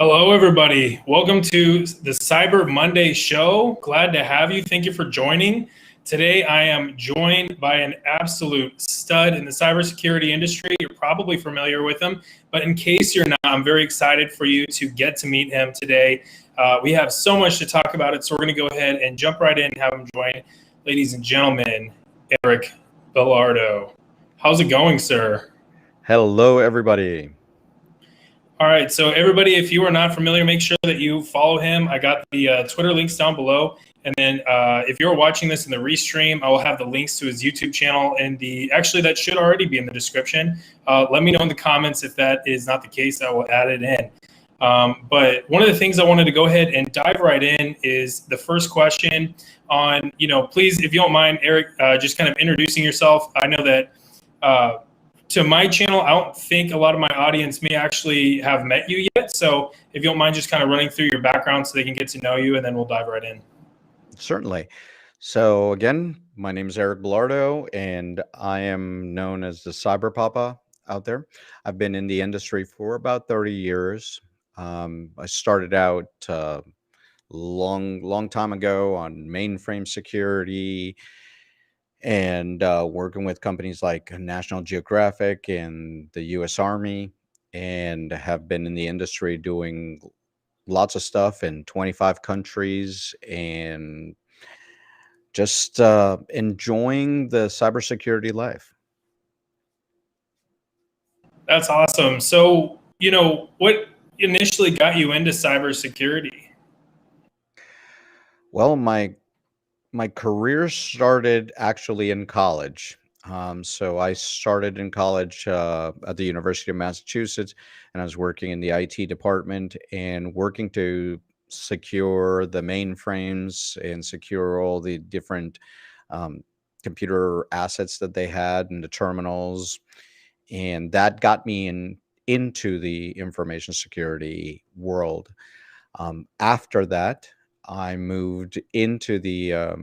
Hello, everybody. Welcome to the Cyber Monday show. Glad to have you. Thank you for joining. Today, I am joined by an absolute stud in the cybersecurity industry. You're probably familiar with him, but in case you're not, I'm very excited for you to get to meet him today. We have so much to talk about it, so we're going to go ahead and jump right in and have him join. Ladies and gentlemen, Eric Belardo. How's it going, sir? Hello, everybody. All right, so everybody, if you are not familiar, make sure that you follow him. I got the Twitter links down below. And then if you're watching this in the restream, I will have the links to his YouTube channel actually that should already be in the description. Let me know in the comments if that is not the case. I will add it in. But one of the things I wanted to go ahead and dive right in is the first question on, please, if you don't mind, Eric, just kind of introducing yourself. I know that to my channel, I don't think a lot of my audience may actually have met you yet. So if you don't mind just kind of running through your background so they can get to know you, and then we'll dive right in. Certainly. So again, my name is Eric Belardo, and I am known as the Cyber Papa out there. I've been in the industry for about 30 years. I started out long time ago on mainframe security and working with companies like National Geographic and the U.S. Army, and have been in the industry doing lots of stuff in 25 countries and just enjoying the cybersecurity life. That's awesome. So, what initially got you into cybersecurity? Well, my career started actually in college. So I started in college at the University of Massachusetts, and I was working in the IT department and working to secure the mainframes and secure all the different computer assets that they had and the terminals. And that got me into the information security world. After that, I moved into the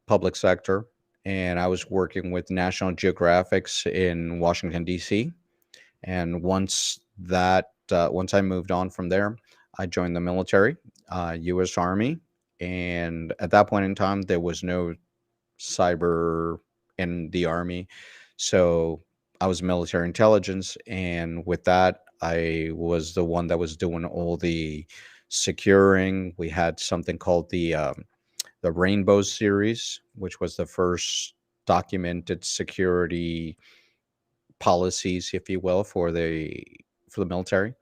public sector, and I was working with National Geographics in Washington, D.C. And once I moved on from there, I joined the military, U.S. Army. And at that point in time, there was no cyber in the Army. So I was military intelligence. And with that, I was the one that was doing all the securing. We had something called the Rainbow series, which was the first documented security policies, if you will, for the military,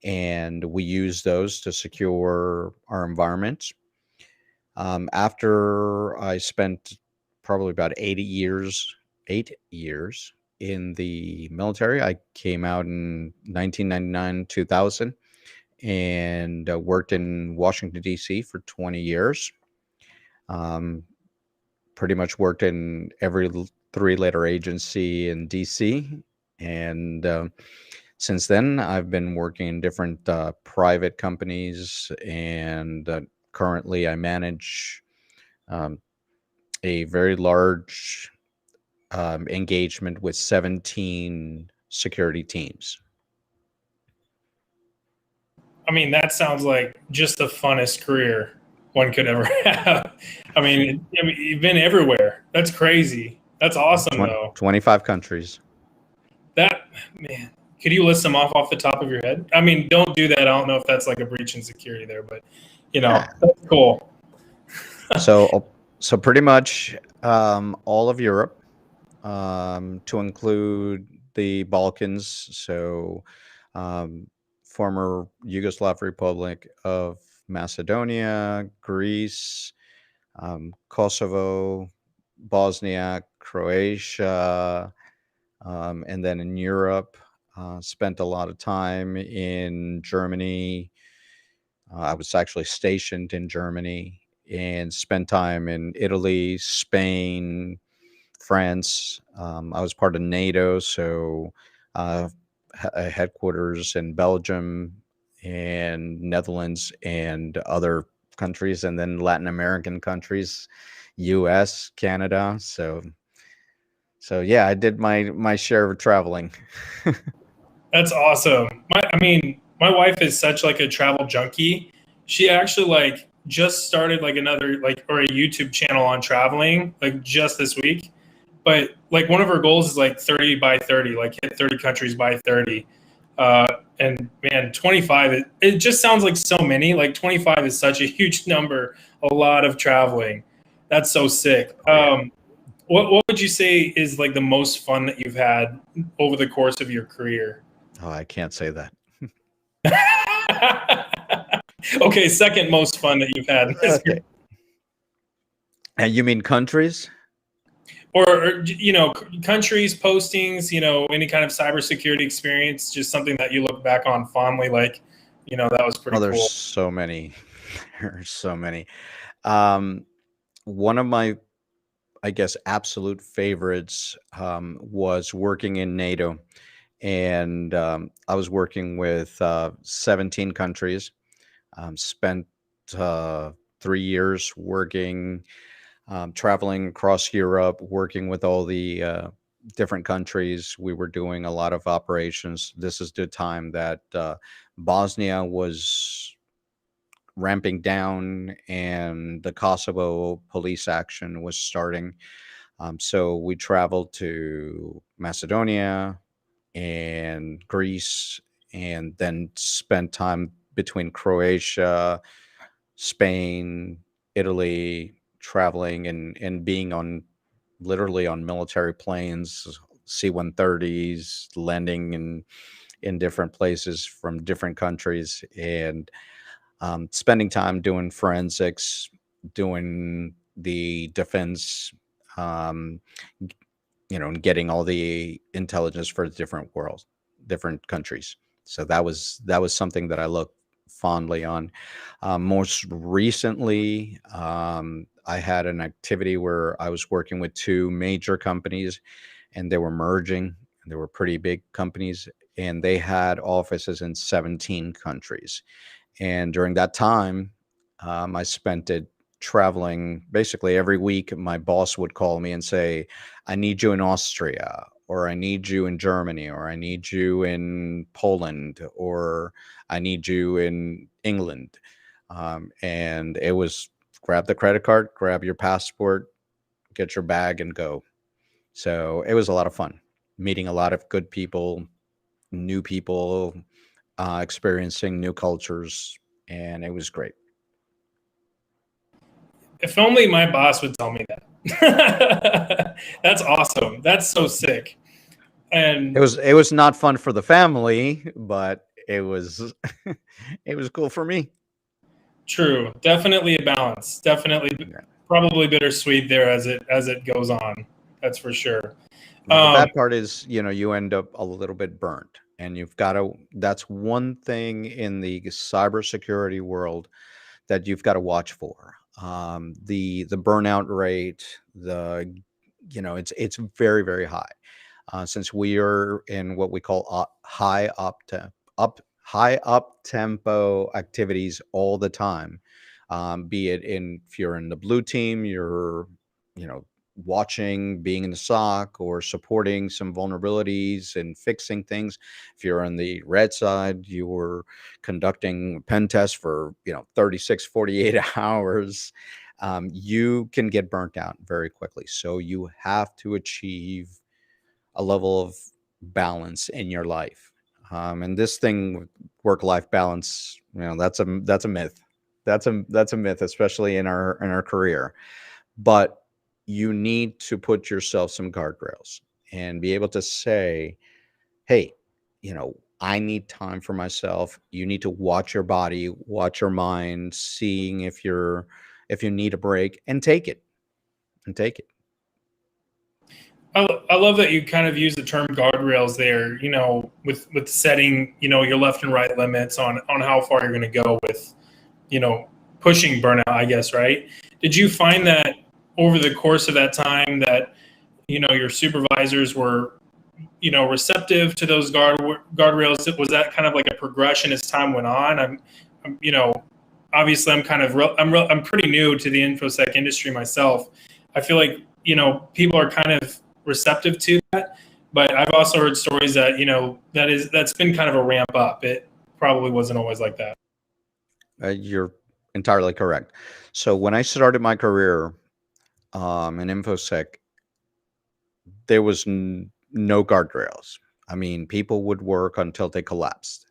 and we used those to secure our environments. After I spent probably about 8 years in the military, I came out in 1999, 2000, and worked in Washington, D.C. for 20 years. Pretty much worked in every three-letter agency in DC, and since then I've been working in different private companies, and currently I manage a very large engagement with 17 security teams. I mean, that sounds like just the funnest career one could ever have. I mean, you've been everywhere. That's crazy. That's awesome, though. 25 countries. Man, could you list them off the top of your head? I mean, don't do that. I don't know if that's like a breach in security there, but that's cool. So pretty much all of Europe, to include the Balkans. So former Yugoslav Republic of Macedonia, Greece, Kosovo, Bosnia, Croatia, and then in Europe, spent a lot of time in Germany. I was actually stationed in Germany and spent time in Italy, Spain, France. I was part of NATO, so headquarters in Belgium and Netherlands and other countries, and then Latin American countries, US, Canada. So yeah, I did my share of traveling. That's awesome. I mean, my wife is such like a travel junkie. She actually like just started like another like or a YouTube channel on traveling like just this week. But like one of her goals is like 30 by 30, like hit 30 countries by 30. Uh, and man, 25, it just sounds like so many. Like 25 is such a huge number, a lot of traveling. That's so sick. Oh, yeah. What would you say is like the most fun that you've had over the course of your career? Oh, I can't say that. Okay, second most fun that you've had. Okay. And you mean countries? Or you know, countries, postings, you know, any kind of cybersecurity experience, just something that you look back on fondly, like, you know, that was pretty Oh, there's cool. so many. There's so many. Um, One of my, I guess, absolute favorites was working in NATO. And I was working with 17 countries. Spent uh, 3 years working, traveling across Europe, working with all the different countries. We were doing a lot of operations. This is the time that Bosnia was ramping down and the Kosovo police action was starting. So we traveled to Macedonia and Greece, and then spent time between Croatia, Spain, Italy, traveling and being on literally on military planes, C-130s, landing in different places from different countries, and spending time doing forensics, doing the defense, um, and getting all the intelligence for different worlds, different countries. So that was something that I look fondly on. Most recently, I had an activity where I was working with two major companies, and they were merging. They were pretty big companies, and they had offices in 17 countries. And during that time, I spent it traveling basically every week. My boss would call me and say, I need you in Austria, or I need you in Germany, or I need you in Poland, or I need you in England. And it was grab the credit card, grab your passport, get your bag, and go. So it was a lot of fun, meeting a lot of good people, new people, experiencing new cultures, and it was great. If only my boss would tell me that. That's awesome. That's so sick. It And was not fun for the family, but it was it was cool for me. true, definitely a balance. Definitely, Yeah. probably bittersweet there as it goes on. That's for sure. But the Um, bad part is, you end up a little bit burnt, and you've got to. That's one thing in the cybersecurity world that you've got to watch for. The burnout rate, it's very, very high. Since we are in what we call high up tempo activities all the time. Be it if you're in the blue team, you're you know watching, being in the SOC, or supporting some vulnerabilities and fixing things. If you're on the red side, you're conducting pen tests for 36, 48 hours. You can get burnt out very quickly. So you have to achieve a level of balance in your life. And this thing, work-life balance, that's a myth. That's a myth, especially in our career. But you need to put yourself some guardrails and be able to say, hey, I need time for myself. You need to watch your body, watch your mind, seeing if you need a break, and take it. And take it. I love that you kind of use the term guardrails there, you know, with setting, you know, your left and right limits on how far you're going to go with, you know, pushing burnout, I guess, right? Did you find that over the course of that time that, you know, your supervisors were, you know, receptive to those guardrails? Was that kind of like a progression as time went on? You know, obviously I'm kind of, I'm pretty new to the InfoSec industry myself. I feel like, you know, people are kind of receptive to that, but I've also heard stories that, you know, that's been kind of a ramp up. probably wasn't always like that. You're entirely correct. So when I started my career in InfoSec, there was no guardrails. I mean, people would work until they collapsed.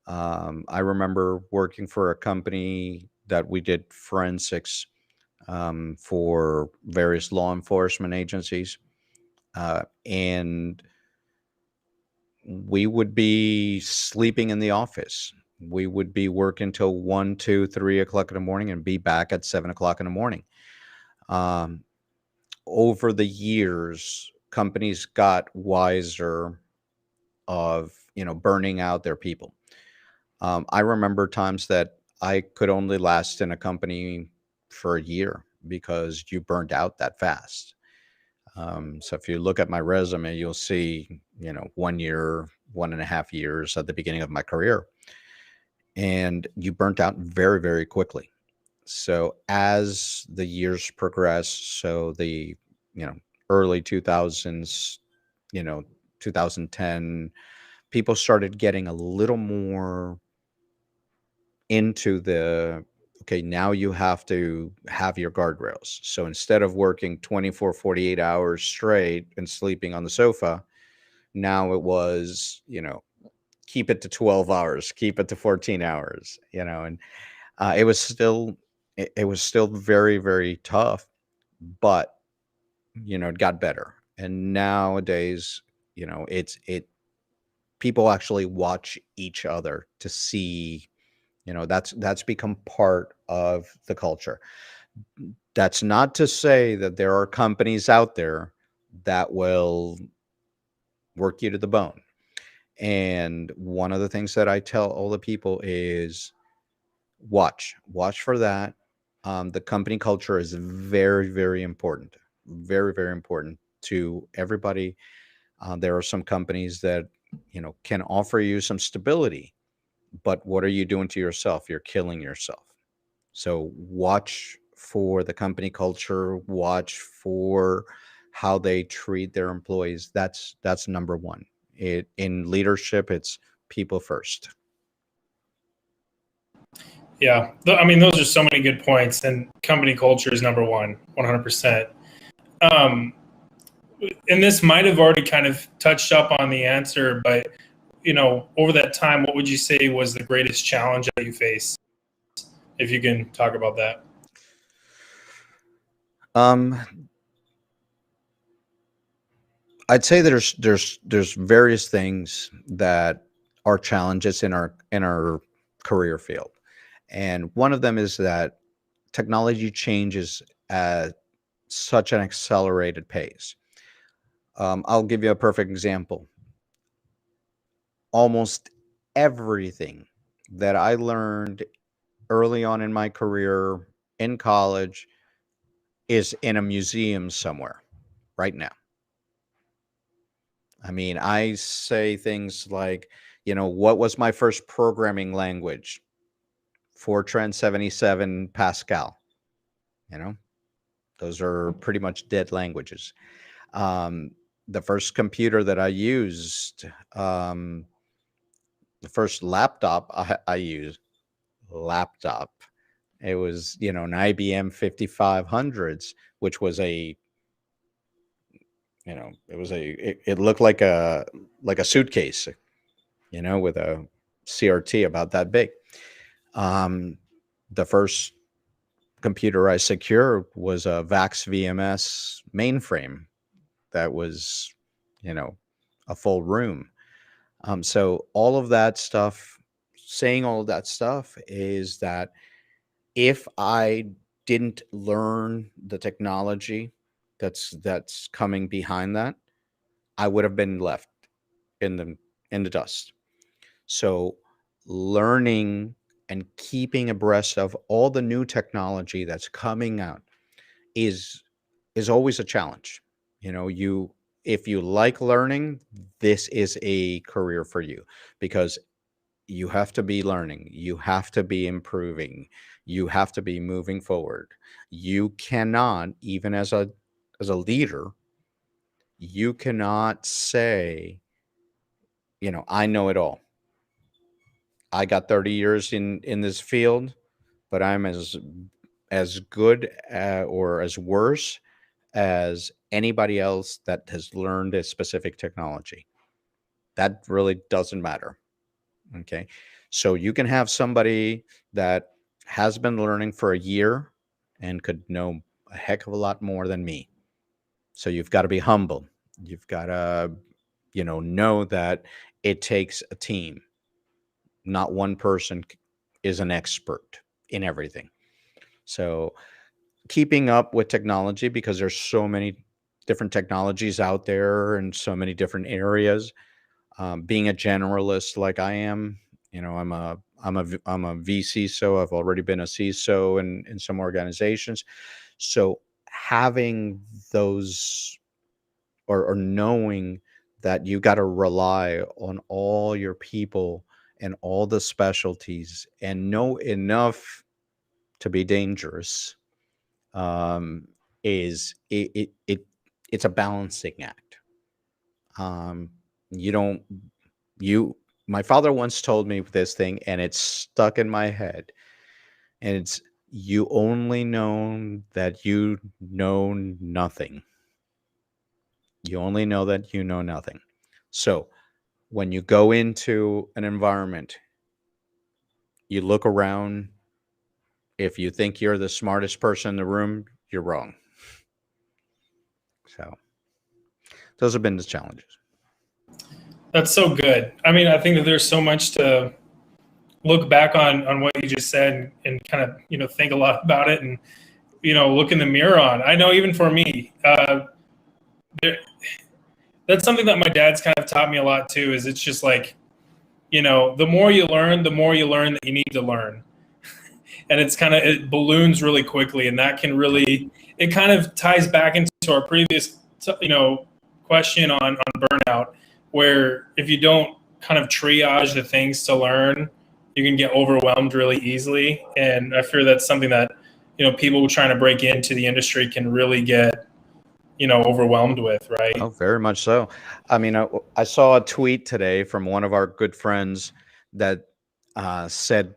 I remember working for a company that we did forensics for various law enforcement agencies. And we would be sleeping in the office. We would be working till 1, 2, 3 o'clock in the morning and be back at 7 o'clock in the morning. Over the years, companies got wiser of, burning out their people. I remember times that I could only last in a company for a year because you burned out that fast. So if you look at my resume, you'll see, 1 year, 1.5 years at the beginning of my career. And you burnt out very, very quickly. So as the years progress, so the, early 2000s, 2010, people started getting a little more into the, okay, now you have to have your guardrails. So instead of working 24, 48 hours straight and sleeping on the sofa, now it was, keep it to 12 hours, keep it to 14 hours, and it was still, it was still very, very tough, but, it got better. And nowadays, people actually watch each other to see, that's become part of the culture. That's not to say that there are companies out there that will work you to the bone. And one of the things that I tell all the people is watch for that. The company culture is very, very important, very, very important to everybody. There are some companies that, can offer you some stability, but what are you doing to yourself? You're killing yourself. So watch for the company culture, watch for how they treat their employees. That's number one. In leadership, it's people first. Yeah, I mean, those are so many good points, and company culture is number one, 100%. And this might have already kind of touched up on the answer, but over that time, what would you say was the greatest challenge that you faced? If you can talk about that. I'd say there's various things that are challenges in our career field, and one of them is that technology changes at such an accelerated pace. I'll give you a perfect example. Almost everything that I learned early on in my career in college is in a museum somewhere right now. I mean, I say things like, what was my first programming language? Fortran 77 Pascal. You know, those are pretty much dead languages. The first computer that I used, the first laptop I used, laptop. It was, an IBM 5500s, which was a, it looked like a suitcase, with a CRT about that big. The first computer I secured was a VAX VMS mainframe that was, a full room. So all of that stuff, saying all of that stuff is that if I didn't learn the technology that's coming behind that, I would have been left in the dust. So learning and keeping abreast of all the new technology that's coming out is always a challenge. If you like learning, this is a career for you, because you have to be learning, you have to be improving, you have to be moving forward. You cannot, even as a leader, you cannot say, I know it all. I got 30 years in this field, but I'm as good or as worse as anybody else that has learned a specific technology. That really doesn't matter. Okay. So you can have somebody that has been learning for a year and could know a heck of a lot more than me. So you've got to be humble. You've got to, know that it takes a team. Not one person is an expert in everything. So keeping up with technology, because there's so many different technologies out there and so many different areas. Being a generalist like I am, I'm a VC, so I've already been a CISO in some organizations. So having those or knowing that you got to rely on all your people and all the specialties and know enough to be dangerous, um, is it's a balancing act. Um, you don't you My father once told me this thing, and it's stuck in my head, and it's, you only know that you know nothing. You only know that you know nothing. So when you go into an environment, you look around. If you think you're the smartest person in the room, you're wrong. So those have been the challenges. That's so good. I mean, I think that there's so much to look back on what you just said and kind of, think a lot about it and, look in the mirror on. I know even for me, there, that's something that my dad's kind of taught me a lot too, is it's just like, the more you learn, the more you learn that you need to learn. And it balloons really quickly. And that can really, it kind of ties back into our previous, question on burnout, where if you don't kind of triage the things to learn, you can get overwhelmed really easily. And I fear that's something that, people trying to break into the industry can really get, overwhelmed with, Oh, right? very much so. I mean, I saw a tweet today from one of our good friends that said,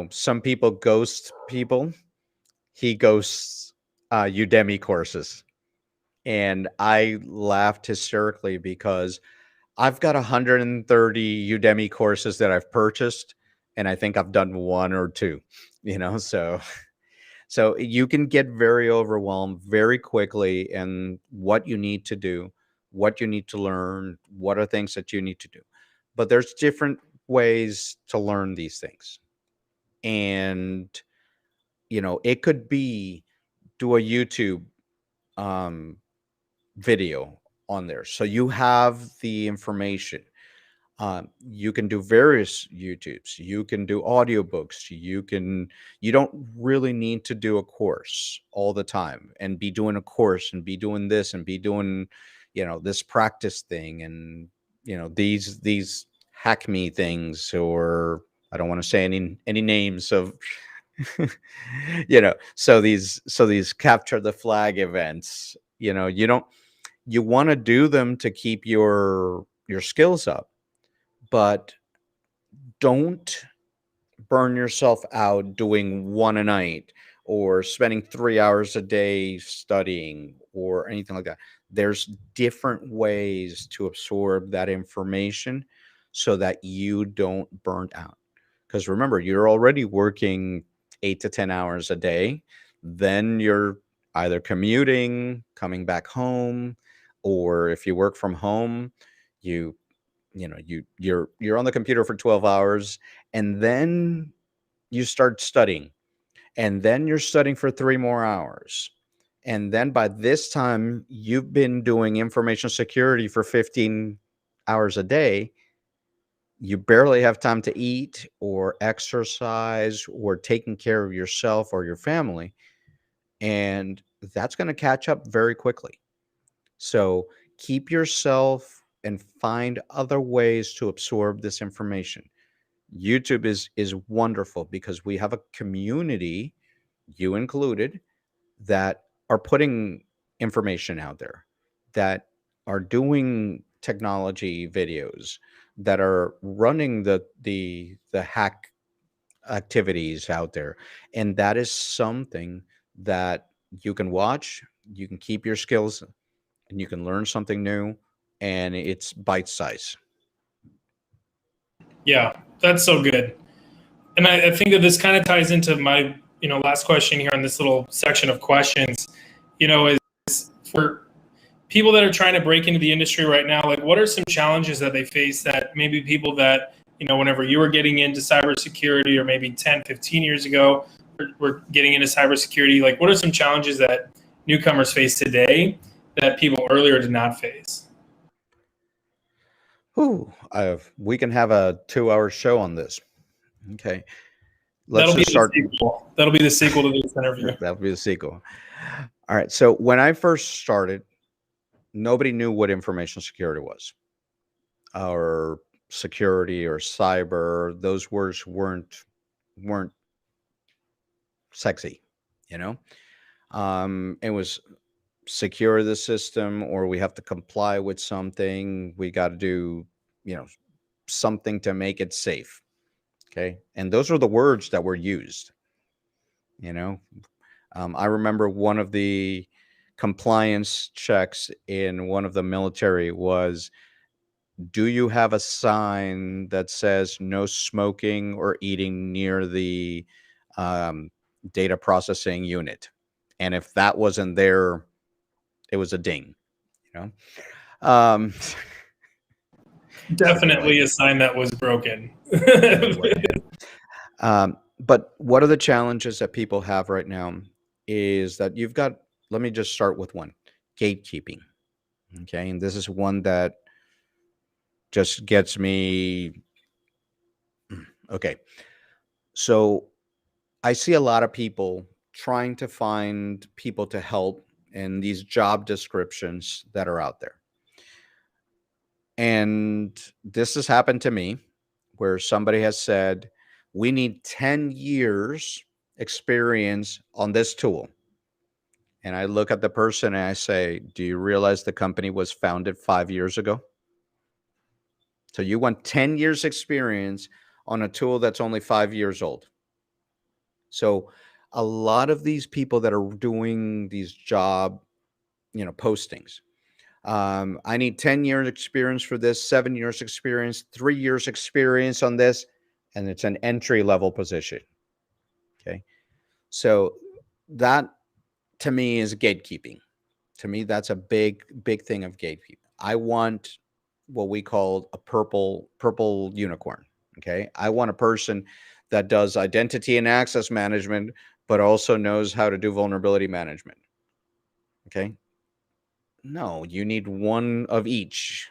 some people ghost people. He ghosts Udemy courses. And I laughed hysterically because I've got 130 Udemy courses that I've purchased, and I think I've done one or two, so you can get very overwhelmed very quickly, and what you need to do, what you need to learn, what are things that you need to do. But there's different ways to learn these things. And, it could be do a YouTube um, video on there. So you have the information. You can do various YouTubes. You can do audiobooks. You don't really need to do a course all the time and be doing a course and be doing this and be doing, this practice thing and, these hack me things, or I don't want to say any names of, so these capture the flag events, you want to do them to keep your skills up, but don't burn yourself out doing one a night or spending 3 hours a day studying or anything like that. There's different ways to absorb that information so that you don't burn out. Because remember, you're already working 8 to 10 hours a day. Then you're either commuting, coming back home, or if you work from home, you you're on the computer for 12 hours, and then you start studying, and then you're studying for 3 more hours, and then by this time you've been doing information security for 15 hours a day. You barely have time to eat or exercise or taking care of yourself or your family, and that's going to catch up very quickly. So keep yourself and find other ways to absorb this information. YouTube is wonderful because we have a community, you included, that are putting information out there, that are doing technology videos, that are running the hack activities out there. And that is something that you can watch, you can keep your skills, and you can learn something new, and it's bite size. Yeah, that's so good. And I think that this kind of ties into my, last question here on this little section of questions, is for people that are trying to break into the industry right now, like what are some challenges that they face that maybe people that, whenever you were getting into cybersecurity or maybe 10, 15 years ago, were getting into cybersecurity, like what are some challenges that newcomers face today that people earlier did not face? Whew, we can have a 2-hour show on this. Okay. Let's That'll be just the start. sequel. That'll be the sequel to this interview. That'll be the sequel. All right. So when I first started, nobody knew what information security was, or security, or cyber. Those words weren't sexy, you know. It was secure the system, or we have to comply with something. We got to do, something to make it safe. Okay, and those are the words that were used. You know, I remember one of the compliance checks in one of the military was, do you have a sign that says no smoking or eating near the um, data processing unit? And if that wasn't there, it was a ding, you know? Something like Definitely a that. sign that was broken. Anyway. But what are the challenges that people have right now is that you've got, let me just start with one, gatekeeping. Okay. And this is one that just gets me. Okay. So I see a lot of people trying to find people to help in these job descriptions that are out there. And this has happened to me where somebody has said, we need 10 years experience on this tool. And I look at the person and I say, do you realize the company was founded 5 years ago? So you want 10 years experience on a tool that's only 5 years old. So a lot of these people that are doing these job, postings, I need 10 years experience for this, 7 years experience, 3 years experience on this, and it's an entry level position. Okay. So that to me is gatekeeping. To me, that's a big, big thing of gatekeeping. I want what we call a purple unicorn. Okay. I want a person that does identity and access management, but also knows how to do vulnerability management. Okay. No, you need one of each,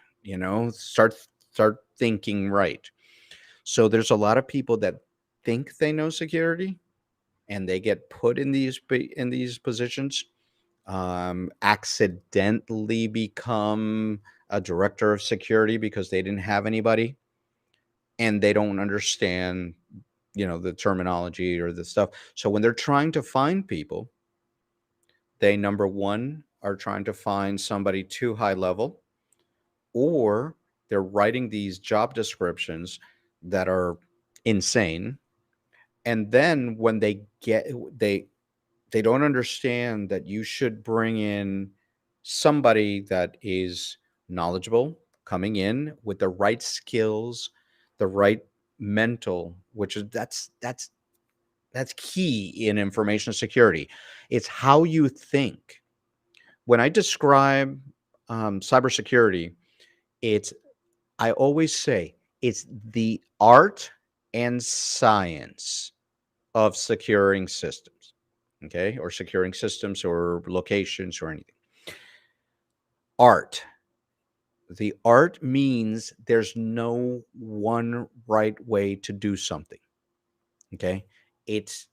start thinking right. So there's a lot of people that think they know security and they get put in these positions, accidentally become a director of security because they didn't have anybody and they don't understand, the terminology or the stuff. So when they're trying to find people, they, number one, are trying to find somebody too high level, or they're writing these job descriptions that are insane. And then when they don't understand that you should bring in somebody that is knowledgeable, coming in with the right skills, the right mental, which is that's key in information security. It's how you think. When I describe cybersecurity, I always say it's the art and science of securing systems, okay, or securing systems or locations or anything. Art. The art means there's no one right way to do something. Okay, it's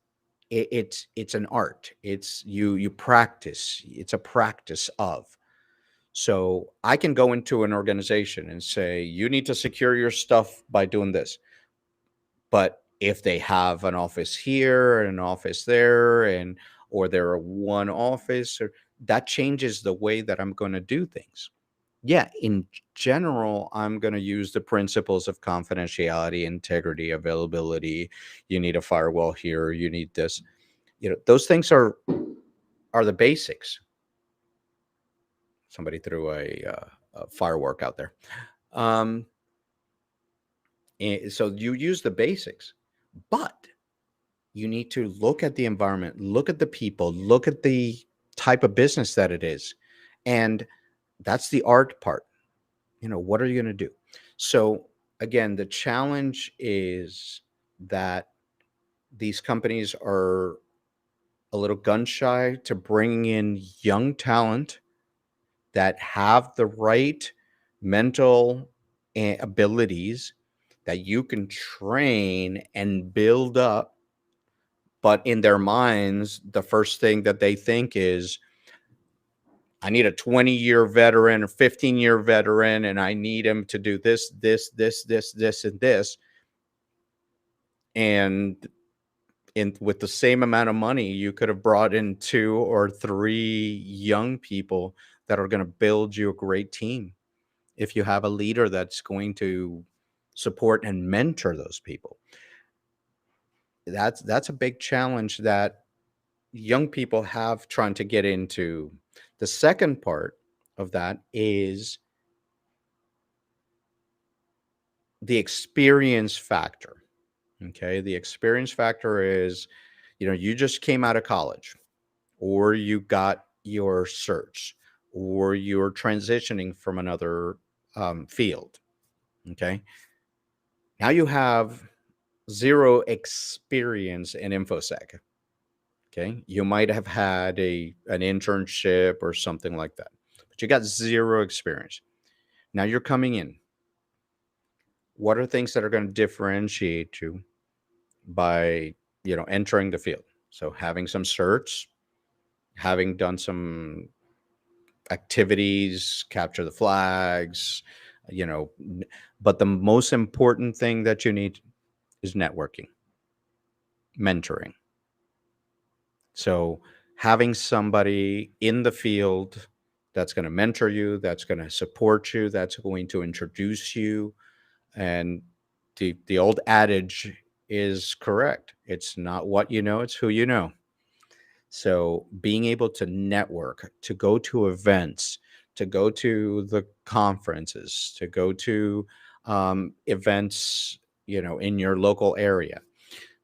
it's an art. It's you practice. It's a practice of. So I can go into an organization and say, you need to secure your stuff by doing this. But if they have an office here and an office there, or they're one office, or that changes the way that I'm going to do things. Yeah, in general, I'm going to use the principles of confidentiality, integrity, availability. You need a firewall here. You need this. Those things are the basics. Somebody threw a firework out there. So you use the basics, but you need to look at the environment, look at the people, look at the type of business that it is. And that's the art part. What are you going to do? So again, the challenge is that these companies are a little gun shy to bringing in young talent that have the right mental abilities that you can train and build up. But in their minds, the first thing that they think is, I need a 20-year veteran, a 15-year veteran, and I need him to do this, this, this, this, this, and this. And with the same amount of money, you could have brought in 2 or 3 young people that are going to build you a great team. If you have a leader that's going to support and mentor those people, that's a big challenge that young people have trying to get into. The second part of that is the experience factor. Okay. The experience factor is, you just came out of college, or you got your certs, or you're transitioning from another field. Okay. Now you have 0 experience in InfoSec. Okay. You might have had an internship or something like that, but you got 0 experience. Now you're coming in. What are things that are going to differentiate you by, entering the field? So having some certs, having done some activities, capture the flags, but the most important thing that you need is networking, mentoring. So having somebody in the field that's going to mentor you, that's going to support you, that's going to introduce you. And the old adage is correct. It's not what you know, it's who you know. So being able to network, to go to events, to go to the conferences, to go to events, in your local area,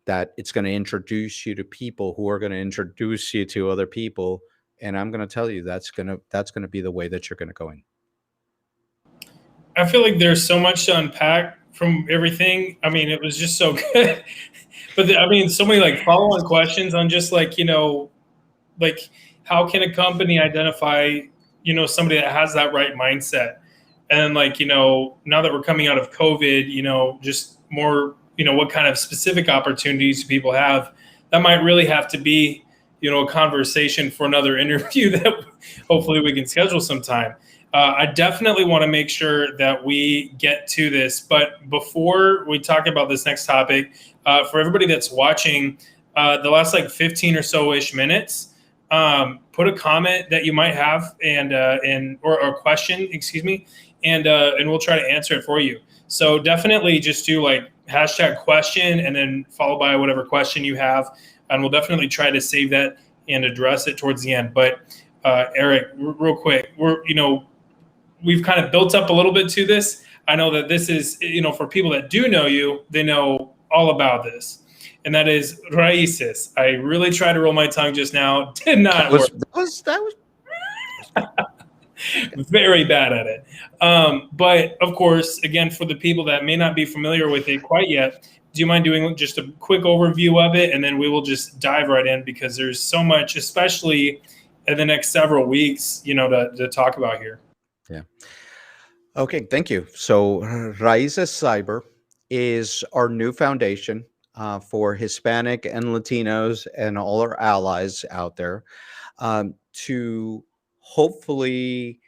that it's going to introduce you to people who are going to introduce you to other people. And I'm going to tell you, that's going to be the way that you're going to go in. I feel like there's so much to unpack from everything. I mean, it was just so good. But so many like follow-on questions on just like, like how can a company identify, somebody that has that right mindset? And then like, now that we're coming out of COVID, just more, what kind of specific opportunities do people have? That might really have to be, a conversation for another interview that hopefully we can schedule sometime. I definitely want to make sure that we get to this. But before we talk about this next topic, for everybody that's watching, the last like 15 or so-ish minutes, put a comment that you might have or a question, excuse me, and we'll try to answer it for you. So definitely just do like hashtag question and then followed by whatever question you have. And we'll definitely try to save that and address it towards the end. But Eric, real quick, we've kind of built up a little bit to this. I know that this is, for people that do know you, they know all about this. And that is Raices. I really tried to roll my tongue just now. Did not work. That was Very bad at it. But of course, again, for the people that may not be familiar with it quite yet, do you mind doing just a quick overview of it? And then we will just dive right in because there's so much, especially in the next several weeks, to talk about here. Yeah. Okay, thank you. So Raices Cyber is our new foundation for Hispanic and Latinos and all our allies out there to hopefully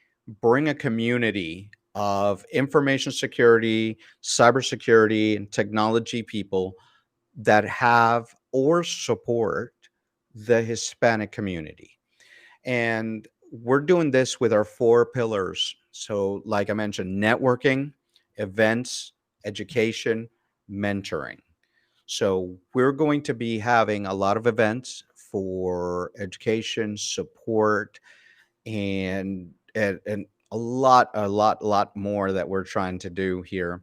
bring a community of information security, cybersecurity, and technology people that have or support the Hispanic community. And we're doing this with our 4 pillars So like I mentioned, networking, events, education, mentoring. So we're going to be having a lot of events for education, support, and a lot more that we're trying to do here.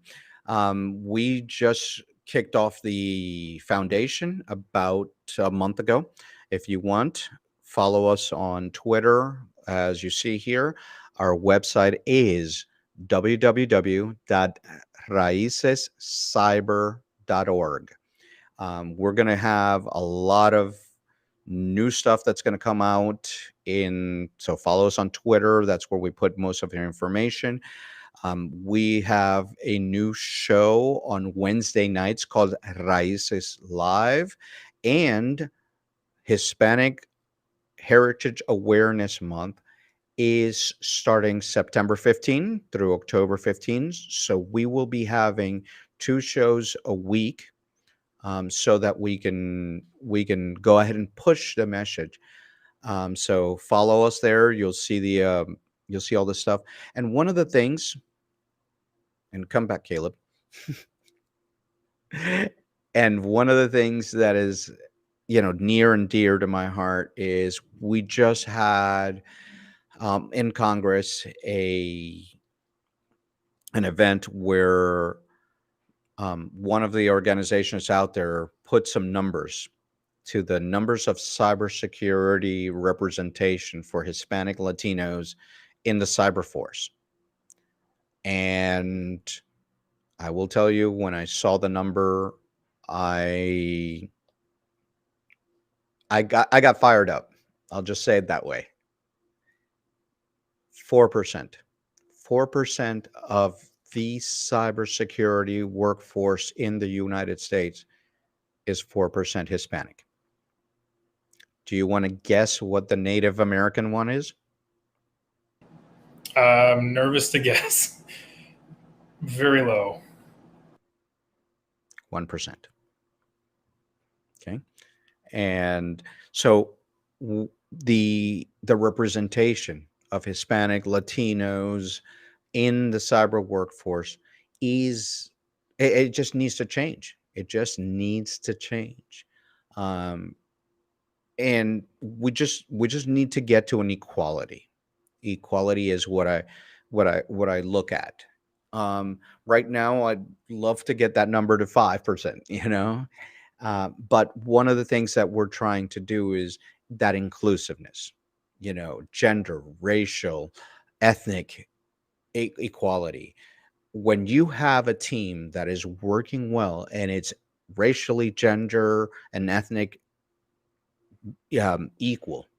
We just kicked off the foundation about a month ago. If you want, follow us on Twitter, as you see here. Our website is www.raicescyber.org. We're going to have a lot of new stuff that's going to come out so follow us on Twitter. That's where we put most of our information. We have a new show on Wednesday nights called Raices Live, and Hispanic Heritage Awareness Month is starting September 15 through October 15. So we will be having 2 shows a week, so that we can go ahead and push the message. So follow us there. You'll see all this stuff. And one of the things, and come back, Caleb. And one of the things that is, near and dear to my heart is we just had in Congress an event where one of the organizations out there put some numbers to the numbers of cybersecurity representation for Hispanic Latinos in the cyber force. And I will tell you, when I saw the number, I got fired up. I'll just say it that way. 4%. 4% of the cybersecurity workforce in the United States is 4% Hispanic. Do you want to guess what the Native American one is? I'm nervous to guess. Very low. 1%. Okay. And so the representation of Hispanic Latinos in the cyber workforce it just needs to change. It just needs to change. And we just need to get to an equality. Equality is what I look at. Right now, I'd love to get that number to 5%, but one of the things that we're trying to do is that inclusiveness, gender, racial, ethnic equality. When you have a team that is working well and it's racially, gender, and ethnic equal,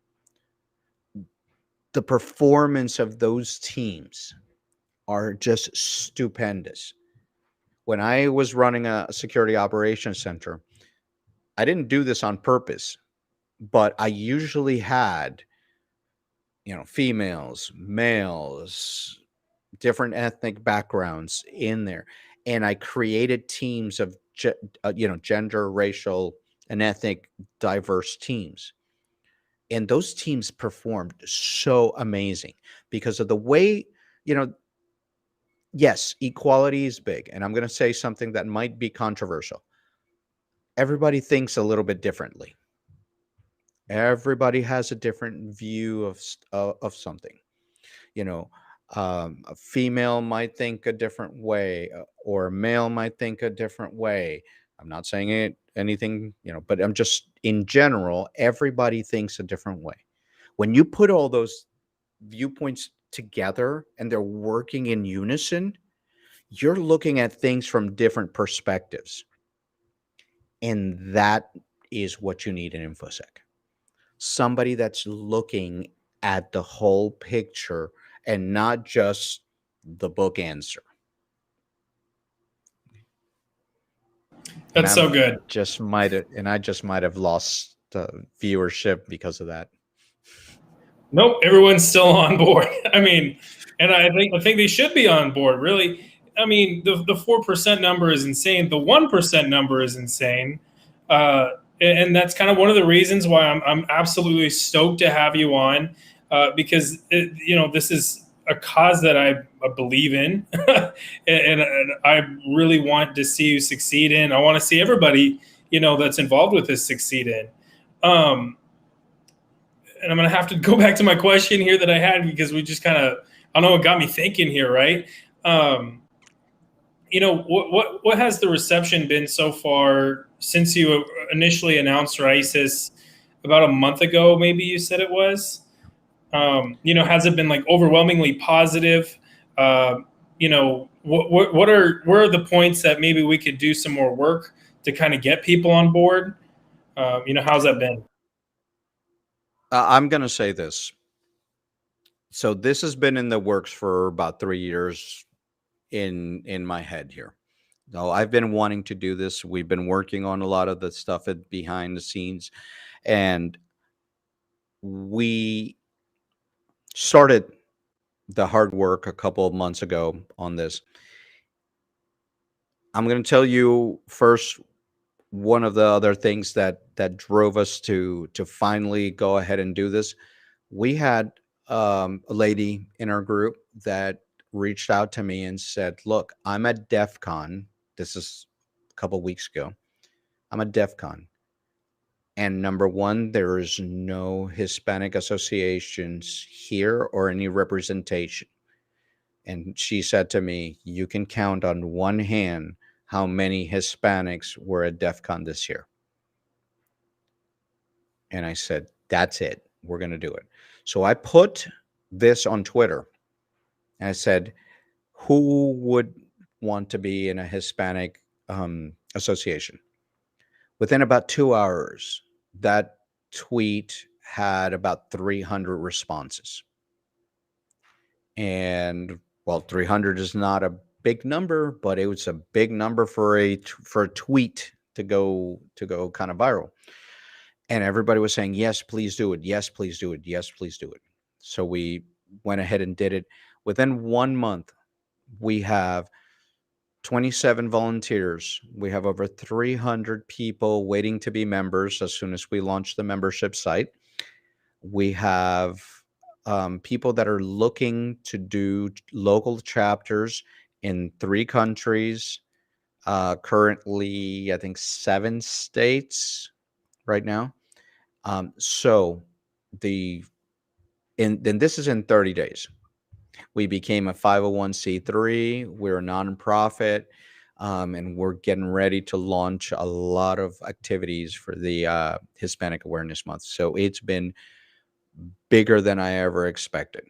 the performance of those teams are just stupendous. When I was running a security operations center, I didn't do this on purpose, but I usually had, females, males, different ethnic backgrounds in there. And I created teams of, gender, racial, and ethnic diverse teams. And those teams performed so amazing because of the way, yes, equality is big. And I'm going to say something that might be controversial. Everybody thinks a little bit differently. Everybody has a different view of something. A female might think a different way, or a male might think a different way. I'm not saying anything, but I'm just, in general, everybody thinks a different way. When you put all those viewpoints together and they're working in unison, you're looking at things from different perspectives. And that is what you need in InfoSec. Somebody that's looking at the whole picture and not just the book answer. That's so good. I just might have lost viewership because of that. Nope, everyone's still on board. I mean, and I think they should be on board, really. I mean, the 4% number is insane. The 1% number is insane. And that's kind of one of the reasons why I'm absolutely stoked to have you on, because this is a cause that I believe in, and I really want to see you succeed in. I want to see everybody, that's involved with this succeed in. And I'm going to have to go back to my question here that I had, because we just kind of, I don't know, it got me thinking here, right? What has the reception been so far since you initially announced Raices about a month ago? Maybe you said it was. Has it been like overwhelmingly positive? What are the points that maybe we could do some more work to kind of get people on board? How's that been? I'm going to say this. So this has been in the works for about 3 years in my head here. No, I've been wanting to do this. We've been working on a lot of the stuff behind the scenes, and we started the hard work a couple of months ago on this. I'm going to tell you first one of the other things that drove us to finally go ahead and do this. We had a lady in our group that reached out to me and said, "Look, I'm at DEF CON." This is a couple weeks ago. I'm at DEF CON. And number one, there is no Hispanic associations here or any representation. And she said to me, "You can count on one hand how many Hispanics were at DEF CON this year." And I said, "That's it. We're going to do it." So I put this on Twitter. And I said, "Who would want to be in a Hispanic association?" Within about 2 hours, that tweet had about 300 responses. And well, 300 is not a big number, but it was a big number for a tweet to go kind of viral. And everybody was saying, "Yes, please do it. Yes, please do it. Yes, please do it." So we went ahead and did it. Within 1 month, we have 27 volunteers. We have over 300 people waiting to be members as soon as we launch the membership site. We have people that are looking to do local chapters in 3 countries, currently, I think 7 states right now. So then this is in 30 days. We became a 501c3. We're a nonprofit, and we're getting ready to launch a lot of activities for the Hispanic Awareness Month. So it's been bigger than I ever expected.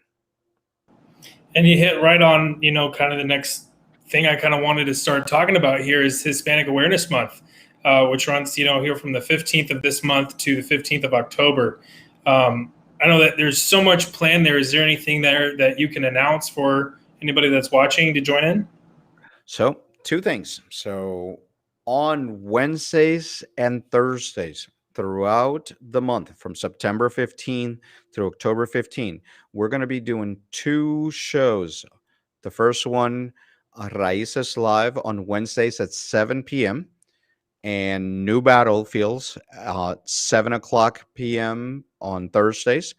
And you hit right on, kind of the next thing I kind of wanted to start talking about here is Hispanic Awareness Month, which runs, here from the 15th of this month to the 15th of October. I know that there's so much planned there. Is there anything there that you can announce for anybody that's watching to join in? So 2 things. So on Wednesdays and Thursdays throughout the month, from September 15 through October 15, we're going to be doing 2 shows. The first one, Raices Live on Wednesdays at 7 p.m. and New Battlefields 7:00 p.m. on Thursdays.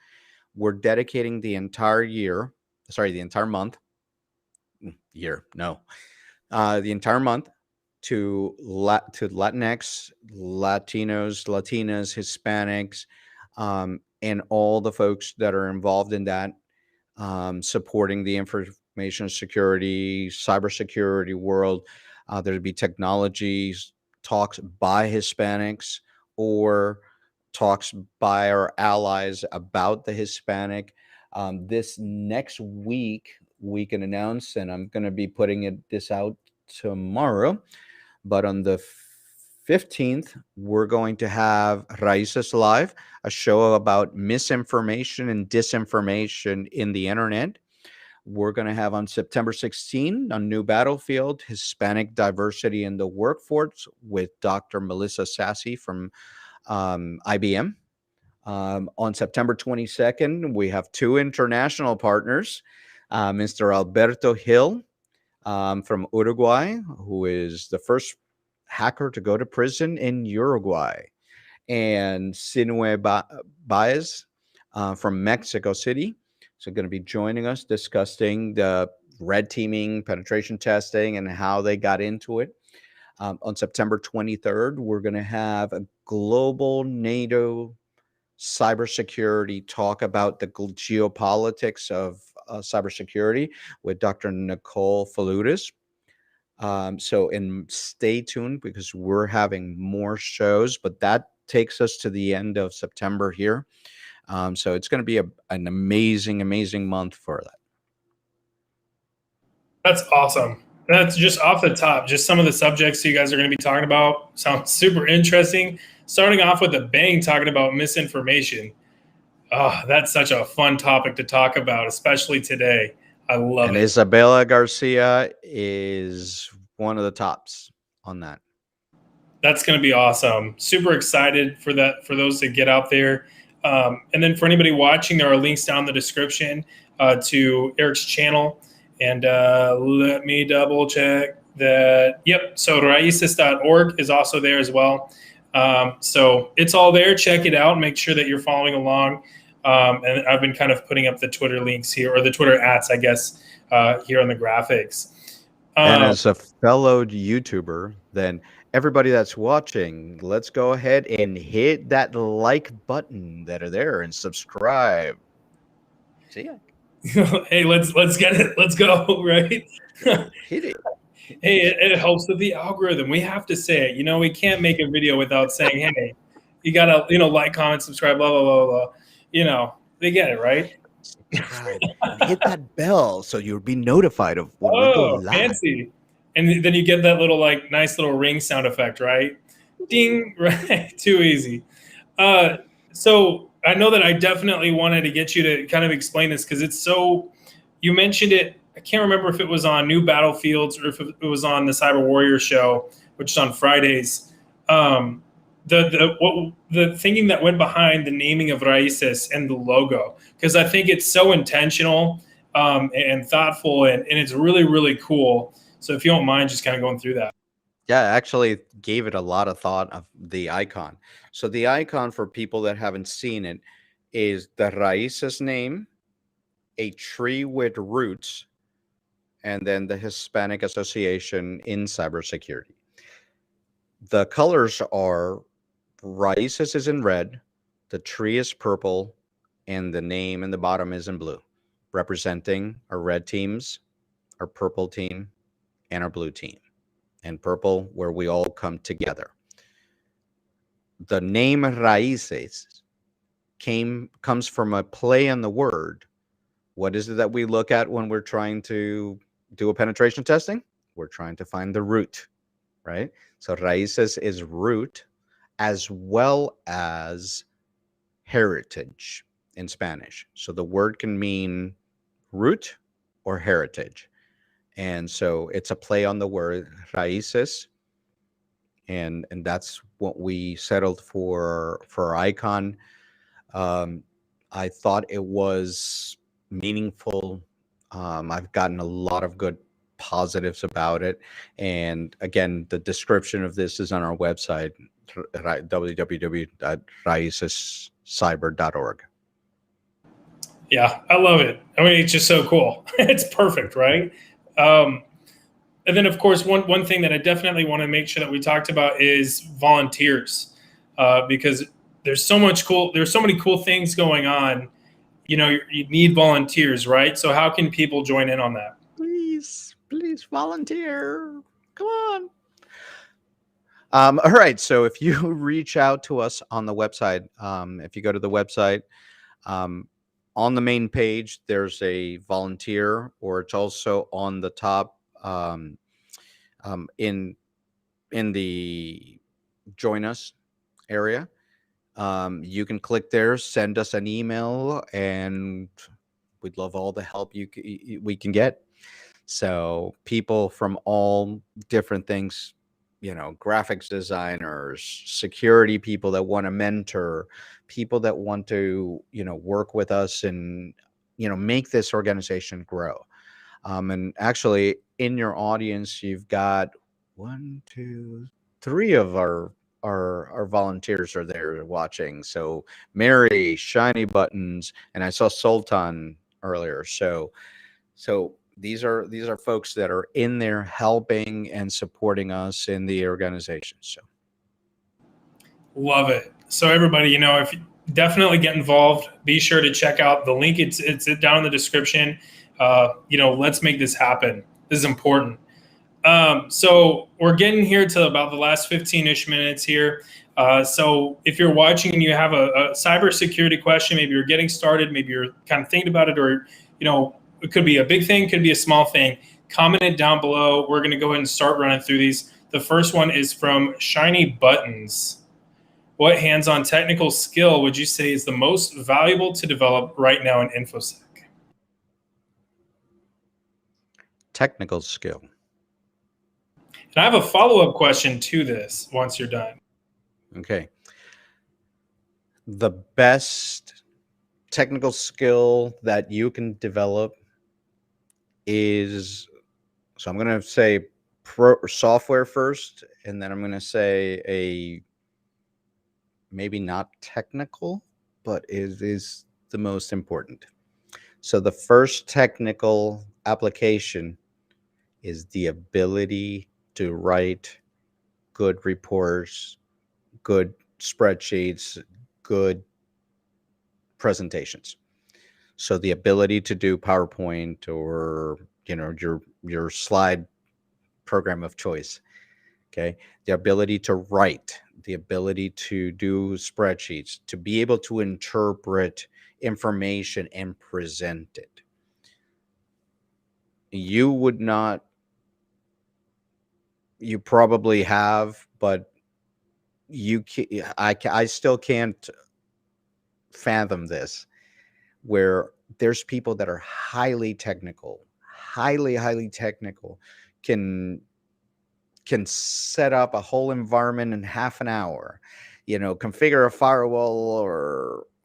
We're dedicating the entire month, the entire month to Latinx, Latinos, Latinas, Hispanics, and all the folks that are involved in that, supporting the information security, cybersecurity world. There'll be technologies talks by Hispanics or talks by our allies about the Hispanic. This next week, we can announce, and I'm going to be putting this out tomorrow, but on the 15th, we're going to have Raices Live, a show about misinformation and disinformation in the internet. We're going to have on September 16 on New Battlefield, Hispanic Diversity in the Workforce with Dr. Melissa Sassy from IBM. On September 22nd, we have 2 international partners, Mr. Alberto Hill from Uruguay, who is the first hacker to go to prison in Uruguay, and Sinue Baez from Mexico City, So going to be joining us discussing the red teaming, penetration testing, and how they got into it. On September 23rd, we're going to have a global NATO cybersecurity talk about the geopolitics of cybersecurity with Dr. Nicole Falutis. So stay tuned because we're having more shows, but that takes us to the end of September here. So it's going to be an amazing, amazing month for that. That's awesome. That's just off the top. Just some of the subjects you guys are going to be talking about sound super interesting. Starting off with a bang, talking about misinformation. Oh, that's such a fun topic to talk about, especially today. I love it. And Isabella Garcia is one of the tops on that. That's going to be awesome. Super excited for that, for those to get out there. And then for anybody watching, there are links down in the description to Eric's channel. And let me double check that. Yep. So Raices.org is also there as well. So it's all there. Check it out. Make sure that you're following along. And I've been kind of putting up the Twitter links here, or the Twitter @, I guess, here on the graphics. And as a fellow YouTuber, then everybody that's watching, let's go ahead and hit that like button that are there and subscribe. See ya. Hey, let's get it. Let's go, right? Hit it. Hey, it helps with the algorithm. We have to say it. You know, we can't make a video without saying, hey, you got to, like, comment, subscribe, blah, blah, blah, blah. You know, they get it, right? Subscribe. Hit that bell so you'll be notified of when we go live. Fancy. And then you get that little, like, nice little ring sound effect, right? Ding, right? Too easy. So I know that I definitely wanted to get you to kind of explain this because it's so, you mentioned it. I can't remember if it was on New Battlefields or if it was on the Cyber Warrior show, which is on Fridays. The thinking that went behind the naming of Raices and the logo, because I think it's so intentional and thoughtful, and it's really, really cool. So if you don't mind just kind of going through that. Yeah, I actually gave it a lot of thought of the icon. So the icon, for people that haven't seen it, is the Raices name, a tree with roots, and then the Hispanic Association in Cybersecurity. The colors are Raices is in red, the tree is purple, and the name in the bottom is in blue, representing our red teams, our purple team, and our blue team. And purple, where we all come together. The name Raices comes from a play on the word. What is it that we look at when we're trying to do a penetration testing? We're trying to find the root, right? So Raices is root as well as heritage in Spanish. So the word can mean root or heritage. And so it's a play on the word Raices. And that's what we settled for our icon. I thought it was meaningful. I've gotten a lot of good positives about it. And again, the description of this is on our website, www.raicescyber.org. Yeah, I love it. I mean, it's just so cool. It's perfect, right? And then, of course, one thing that I definitely want to make sure that we talked about is volunteers, because there's so many cool things going on. You know, you need volunteers, right? So how can people join in on that? Please volunteer. Come on. All right. So if you reach out to us on the website, if you go to the website, on the main page, there's a volunteer, or it's also on the top in the join us area. You can click there, send us an email, and we'd love all the help we can get. So people from all different things, graphics designers, security people that want to mentor, people that want to, work with us and, make this organization grow. And actually in your audience, you've got 1, 2, 3 of our volunteers are there watching. So Mary, Shiny Buttons, and I saw Sultan earlier. So these are folks that are in there helping and supporting us in the organization. So Love it. So everybody, if you definitely get involved, be sure to check out the link. It's down in the description. Let's make this happen. This is important. So we're getting here to about the last 15-ish minutes here. So if you're watching and you have a cybersecurity question, maybe you're getting started, maybe you're kind of thinking about it, or, it could be a big thing, could be a small thing, comment it down below. We're going to go ahead and start running through these. The first one is from Shiny Buttons. What hands-on technical skill would you say is the most valuable to develop right now in InfoSec? technical skill. And I have a follow-up question to this once you're done. Okay. The best technical skill that you can develop is, so I'm going to say software first, and then I'm going to say maybe not technical, but it is the most important. So the first technical application is the ability to write good reports, good spreadsheets, good presentations. So the ability to do PowerPoint or your slide program of choice. Okay. The ability to write, the ability to do spreadsheets, to be able to interpret information and present it. You probably have, but I still can't fathom this, where there's people that are highly technical, highly technical, can set up a whole environment in half an hour, configure a firewall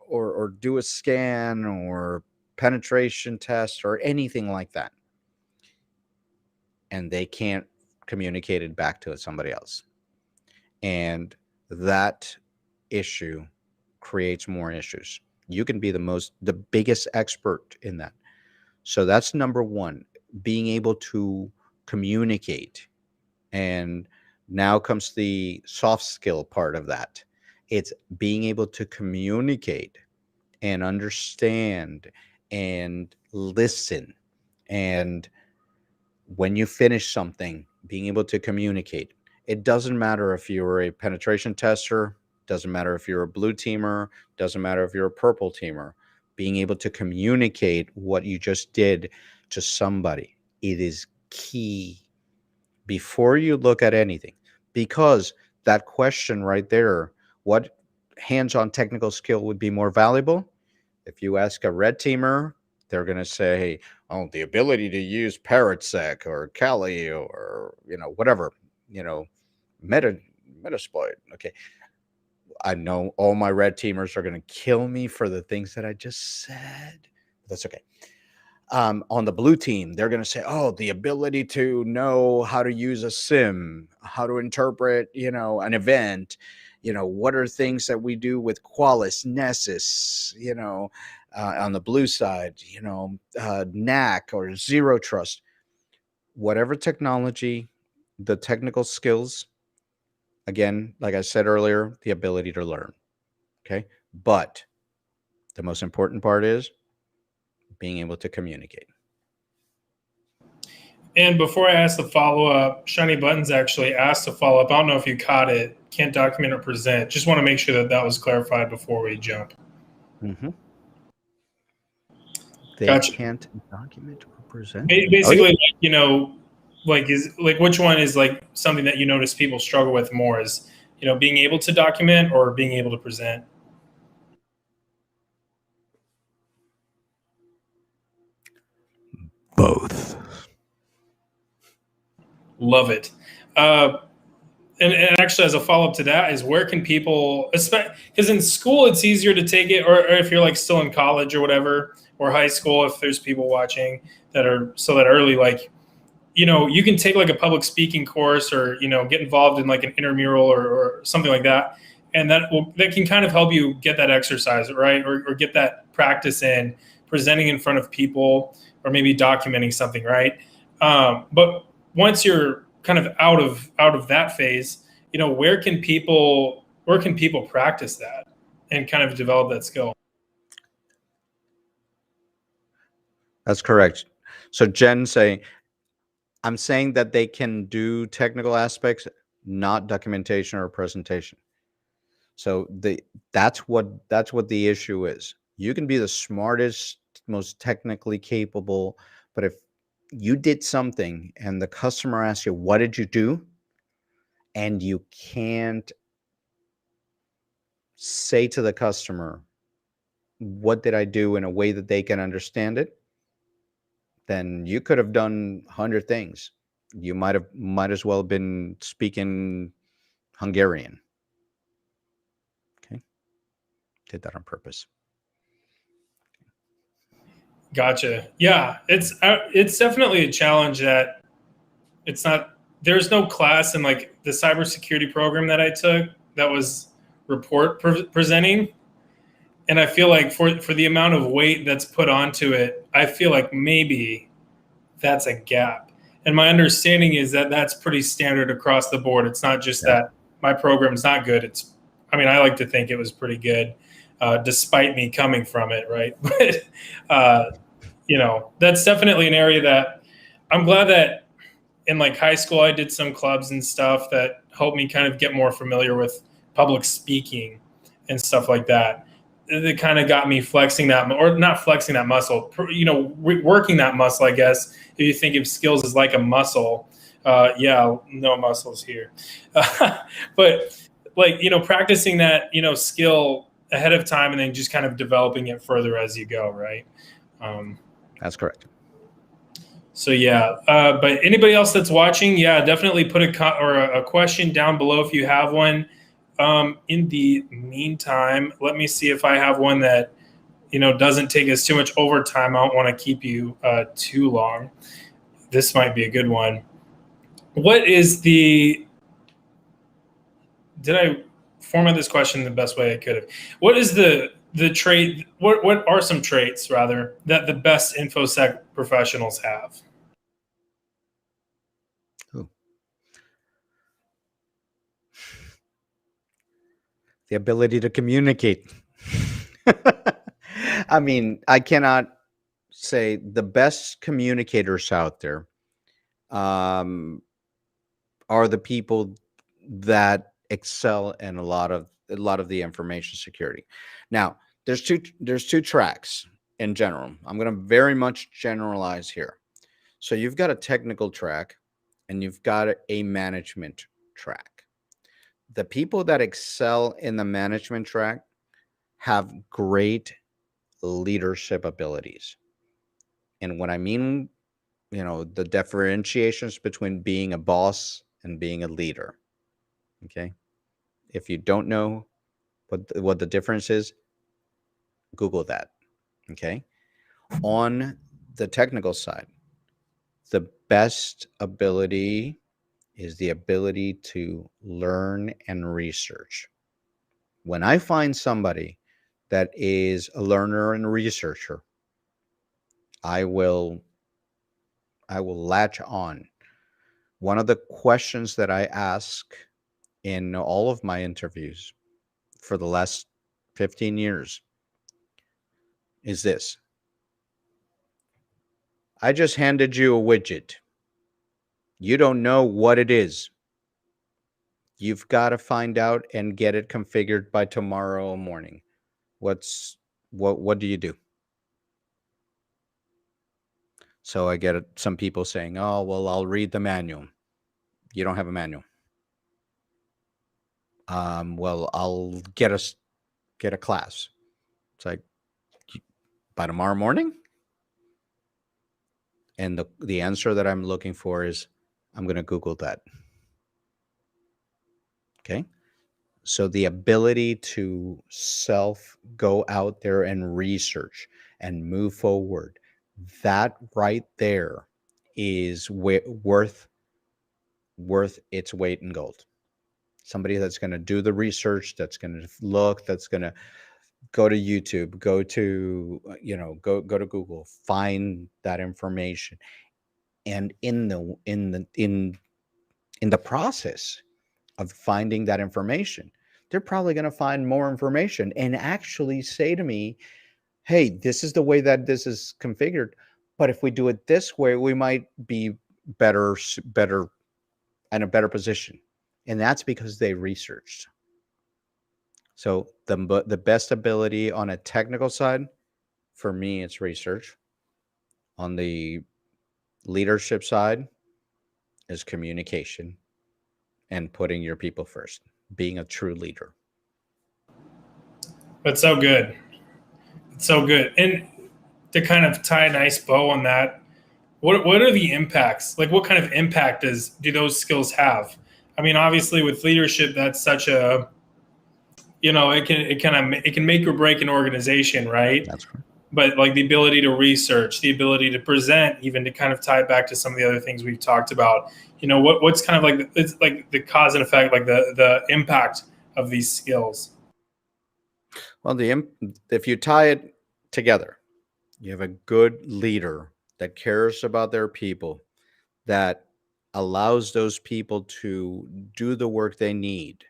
or do a scan or penetration test or anything like that. And they can't communicate it back to somebody else. And that issue creates more issues. You can be the biggest expert in that. So that's number one, being able to communicate. And now comes the soft skill part of that. It's being able to communicate and understand and listen. And when you finish something, being able to communicate. It doesn't matter if you're a penetration tester, doesn't matter if you're a blue teamer, doesn't matter if you're a purple teamer. Being able to communicate what you just did to somebody, it is key before you look at anything. Because that question right there, what hands-on technical skill would be more valuable? If you ask a red teamer, they're going to say, oh, the ability to use ParrotSec or Kali or, whatever, Metasploit. Okay. I know all my red teamers are going to kill me for the things that I just said. That's okay. On the blue team, they're going to say, oh, the ability to know how to use a sim, how to interpret, an event, what are things that we do with Qualys, Nessus, on the blue side, NAC or Zero Trust, whatever technology, the technical skills, again, like I said earlier, the ability to learn. Okay. But the most important part is being able to communicate. And before I ask the follow-up, Shiny Buttons actually asked a follow-up. I don't know if you caught it. Can't document or present. Just want to make sure that was clarified before we jump. Mm-hmm. They Gotcha. can't document or present. Basically, which one is something that you notice people struggle with more, is being able to document or being able to present? Both. Love it. And actually, as a follow-up to that, is where can people, because in school it's easier to take it, or if you're still in college or whatever, or high school, if there's people watching that are so that early, you can take a public speaking course or get involved in an intramural or something like that, and that can kind of help you get that exercise, right, or get that practice in presenting in front of people or maybe documenting something, right? But once you're kind of out of that phase, where can people practice that and kind of develop that skill? That's correct. So Jen saying, I'm saying that they can do technical aspects, not documentation or presentation. So that's what the issue is. You can be the smartest, most technically capable, but if you did something and the customer asks you, what did you do? And you can't say to the customer, what did I do in a way that they can understand it? Then you could have done 100 things. You might as well have been speaking Hungarian. Okay. Did that on purpose. Gotcha. Yeah, it's definitely a challenge that there's no class in like the cybersecurity program that I took that was presenting. And I feel like for the amount of weight that's put onto it, I feel like maybe that's a gap. And my understanding is that that's pretty standard across the board. It's not just that my program's not good. I like to think it was pretty good, despite me coming from it, right? But, that's definitely an area that I'm glad that in like high school, I did some clubs and stuff that helped me kind of get more familiar with public speaking and stuff like that. It kind of got me flexing that, or not flexing that muscle, working that muscle, I guess. If you think of skills as like a muscle, no muscles here. But like, practicing that, skill ahead of time and then just kind of developing it further as you go, right? That's correct. So yeah, but anybody else that's watching, definitely put a question down below if you have one. In the meantime, let me see if I have one that doesn't take us too much overtime. I don't want to keep you too long. This might be a good one. What is the? Did I format this question the best way I could have? What is the trait? What are some traits rather that the best InfoSec professionals have? The ability to communicate. I mean, I cannot say the best communicators out there are the people that excel in a lot of the information security. Now, there's two tracks in general. I'm going to very much generalize here. So you've got a technical track and you've got a management track. The people that excel in the management track have great leadership abilities. And when I mean, the differentiations between being a boss and being a leader. Okay. If you don't know what the difference is, Google that. Okay. On the technical side, the best ability is the ability to learn and research. When I find somebody that is a learner and a researcher, I will latch on. One of the questions that I ask in all of my interviews for the last 15 years is this. I just handed you a widget. You don't know what it is. You've got to find out and get it configured by tomorrow morning. What do you do? So I get some people saying, "Oh, well, I'll read the manual." You don't have a manual. Well, I'll get a class. It's like, by tomorrow morning? And the answer that I'm looking for is, I'm going to Google that. Okay. So the ability to go out there and research and move forward, that right there is worth its weight in gold. Somebody that's going to do the research, that's going to look, that's going to go to YouTube, go to go to Google, find that information, and in the process of finding that information, they're probably going to find more information and actually say to me, hey, this is the way that this is configured, but if we do it this way, we might be better in a better position. And that's because they researched. So the best ability on a technical side, for me, it's research. On the leadership side is communication and putting your people first, being a true leader. That's so good. It's so good. And to kind of tie a nice bow on that, what are the impacts? Like, what kind of impact do those skills have? I mean, obviously with leadership, that's such a, it can make or break an organization, right? That's correct. But like the ability to research, the ability to present, even to kind of tie it back to some of the other things we've talked about, what's kind of like, it's like the cause and effect, like the impact of these skills. Well, if you tie it together, you have a good leader that cares about their people, that allows those people to do the work they need,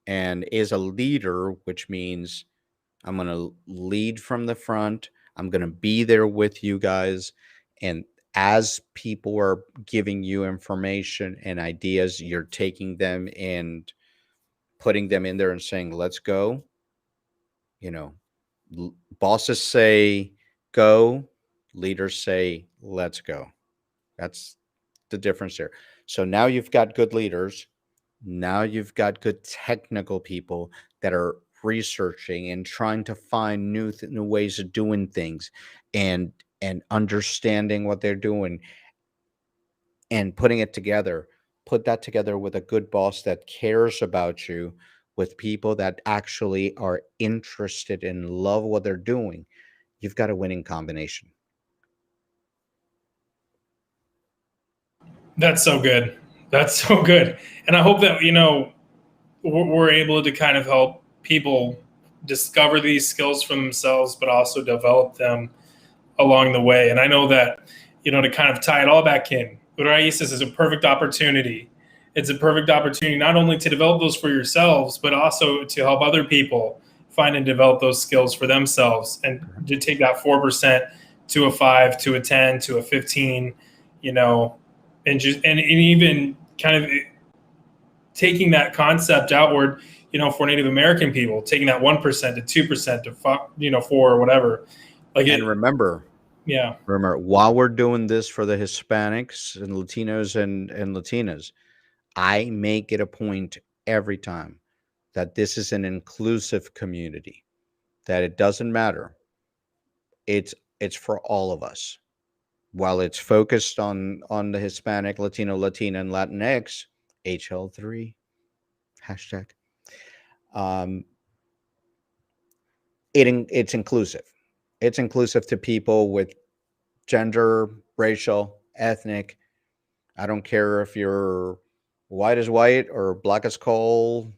and is a leader, which means I'm going to lead from the front. I'm going to be there with you guys. And as people are giving you information and ideas, you're taking them and putting them in there and saying, let's go. Bosses say go, leaders say let's go. That's the difference there. So now you've got good leaders. Now you've got good technical people that are researching and trying to find new ways of doing things, and understanding what they're doing and putting it together. Put that together with a good boss that cares about you, with people that actually are interested and love what they're doing. You've got a winning combination. That's so good. That's so good. And I hope that, we're able to kind of help people discover these skills for themselves, but also develop them along the way. And I know that, to kind of tie it all back in, Raices is a perfect opportunity. It's a perfect opportunity not only to develop those for yourselves, but also to help other people find and develop those skills for themselves, and to take that 4% to a 5, to a 10, to a 15, and even kind of taking that concept outward, for Native American people, taking that 1% to 2% to 4 or whatever. Remember, yeah. Remember, while we're doing this for the Hispanics and Latinos and Latinas, I make it a point every time that this is an inclusive community, that it doesn't matter. It's for all of us. While it's focused on the Hispanic, Latino, Latina, and Latinx, HL3, hashtag, it's inclusive. It's inclusive to people with gender, racial, ethnic. I don't care if you're white as white or black as coal,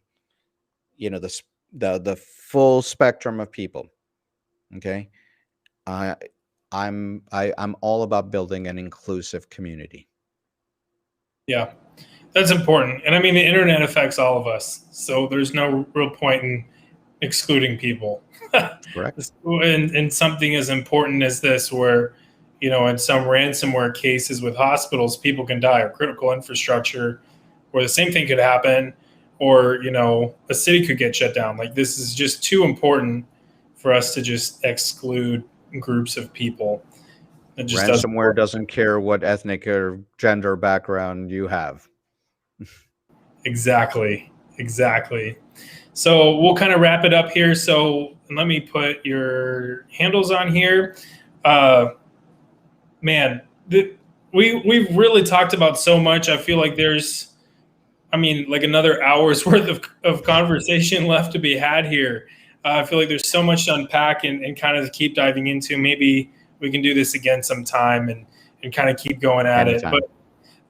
the full spectrum of people. Okay. I'm all about building an inclusive community. Yeah, that's important. And I mean, the internet affects all of us, so there's no real point in excluding people. Correct. And something as important as this, where, in some ransomware cases with hospitals, people can die, or critical infrastructure, or the same thing could happen, or, a city could get shut down. Like, this is just too important for us to just exclude groups of people. It just Ransomware doesn't care what ethnic or gender background you have. Exactly. So we'll kind of wrap it up here. So let me put your handles on here. Man, we've really talked about so much. I feel like there's, like another hour's worth of conversation left to be had here. I feel like there's so much to unpack and kind of keep diving into. Maybe we can do this again sometime and kind of keep going at Anytime. it.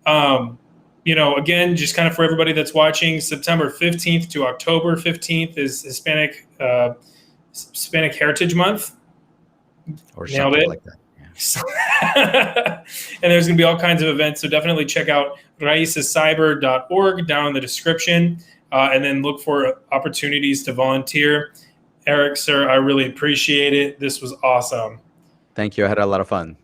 But, again, just kind of for everybody that's watching, September 15th to October 15th is Hispanic Hispanic Heritage Month. Or Nailed something it. like that. Yeah. So and there's going to be all kinds of events. So definitely check out raicescyber.org down in the description, and then look for opportunities to volunteer. Eric, sir, I really appreciate it. This was awesome. Thank you. I had a lot of fun.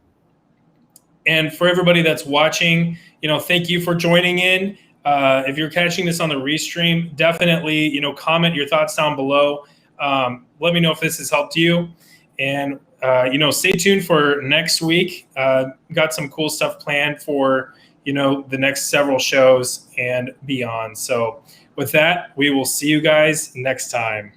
And for everybody that's watching, thank you for joining in. If you're catching this on the restream, definitely, comment your thoughts down below. Let me know if this has helped you. And, stay tuned for next week. Got some cool stuff planned for, the next several shows and beyond. So with that, we will see you guys next time.